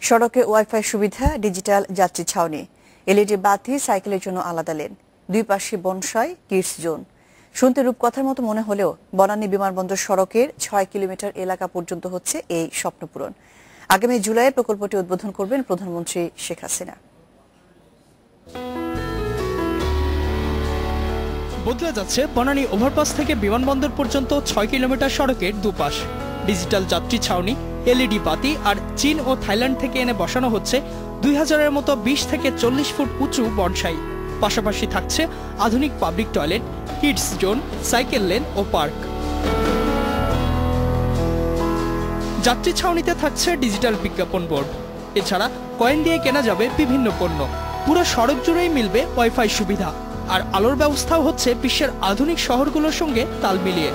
সড়কে ওয়াইফাই সুবিধা, ডিজিটাল যাত্রী ছাউনি, এলইডি বাতি, সাইকেলের জন্য আলাদা লেন, দুই পাশে বনসাই, কিডস জোন। শুনতে রূপকথার মতো মনে হলেও বনানী বিমানবন্দর সড়কের ৬ কিলোমিটার এলাকা পর্যন্ত হচ্ছে এই স্বপ্নপূরণ। আগামী জুলাইয়ে প্রকল্পটি উদ্বোধন করবেন প্রধানমন্ত্রী শেখ হাসিনা। বদলে যাচ্ছে বনানী ওভারপাস থেকে বিমানবন্দর পর্যন্ত ৬ কিলোমিটার সড়কের দুপাশ। ডিজিটাল যাত্রী ছাউনি, এলইডি বাতি আর চীন ও থাইল্যান্ড থেকে এনে বসানো হচ্ছে ২০০০-এর মতো ২০ থেকে ৪০ ফুট উঁচু বনসাই। পাশাপাশি থাকছে আধুনিক public toilet, kids zone, cycle lane ও পার্ক। যাত্রী ছাউনিতে থাকছে ডিজিটাল বিজ্ঞাপন বোর্ড। এছাড়া কয়েন দিয়ে কেনা যাবে বিভিন্ন পণ্য। পুরো সড়ক জুড়েই মিলবে ওয়াইফাই সুবিধা, আর আলোর ব্যবস্থাও হচ্ছে বিশ্বের আধুনিক শহরগুলোর সঙ্গে তাল মিলিয়ে।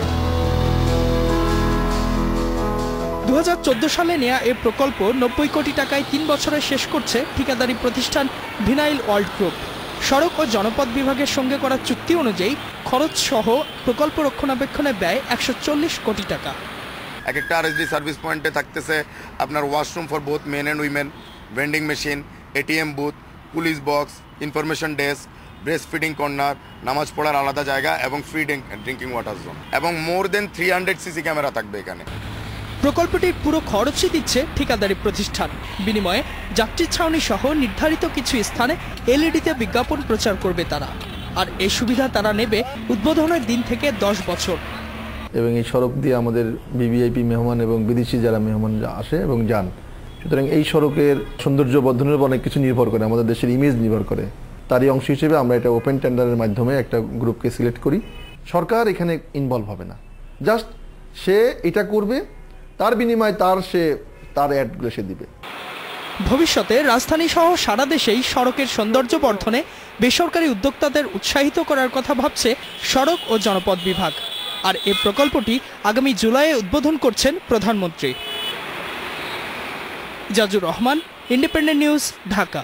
২০১৪ সালে নেয়া এই প্রকল্প ৯০ কোটি টাকায় ৩ বছরে শেষ করছে ঠিকাদারি প্রতিষ্ঠান ভিনাইল ওয়ার্ল্ড গ্রুপ। সড়ক ও জনপথ বিভাগের সঙ্গে করা চুক্তি অনুযায়ী খরচ সহ প্রকল্প রক্ষণাবেক্ষণে ব্যয় ১৪০ কোটি টাকা। এক একটা আরএসডি সার্ভিস পয়েন্টে থাকতেছে আপনার washroom for both men and women, vending machine, ATM booth, police box, information desk, breast feeding corner, নামাজ পড়ার আলাদা জায়গা এবং ফ্রি ড্রিঙ্কিং ওয়াটার জোন এবং মোর দেন 300 সিসি ক্যামেরা থাকবে এখানে। প্রকল্পটির পুরো খরচই দিচ্ছে ঠিকাদারি প্রতিষ্ঠান। বিনিময়ে যাত্রী ছাউনি সহ নির্ধারিত কিছু স্থানে এলইডিতে বিজ্ঞাপন প্রচার করবে তারা। আর এই সুবিধা তারা নেবে উদ্বোধনের দিন থেকে 10 বছর। এবং এই সড়ক দিয়ে আমাদের ভিভিআইপি মেহমান এবং বিদেশি যারা মেহমান আসে এবং যান, সুতরাং এই সড়কের সৌন্দর্য বর্ধনের উপর অনেক কিছু নির্ভর করে, আমাদের দেশের ইমেজ নির্ভর করে। তারই অংশ হিসেবে আমরা এটা ওপেন টেন্ডারের মাধ্যমে একটা গ্রুপকে সিলেক্ট করি। সরকার এখানে ইনভলভ হবে না, জাস্ট সে এটা করবে, তার বিনিময়ে তার অ্যাডগুলো সে দিবে। ভবিষ্যতে রাজধানী সহ সারা দেশেই সড়কের সৌন্দর্য বর্ধনে বেসরকারি উদ্যোক্তাদের উৎসাহিত করার কথা ভাবছে সড়ক ও জনপথ বিভাগ। আর এই প্রকল্পটি আগামী জুলাইয়ে উদ্বোধন করছেন প্রধানমন্ত্রী। Ijazur Rahman, independent news, Dhaka.